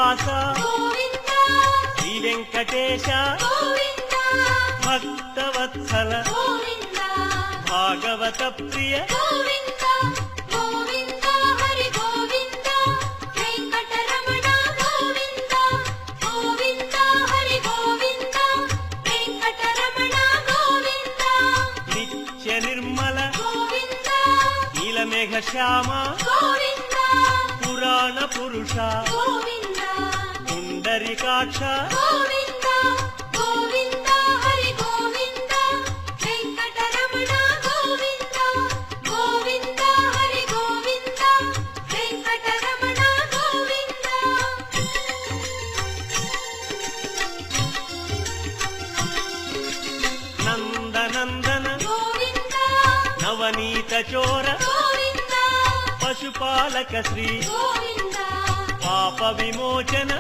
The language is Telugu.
శ్రీనివాస శ్రీ వెంకటేశ భక్తవత్సల భాగవత ప్రియ నిత్య నిర్మల నీలమేఘ శ్యామ పురాణ పురుష పుండరీకాక్ష నందనందన నవనీత చోర పశుపాలక శ్రీ పాప విమోచన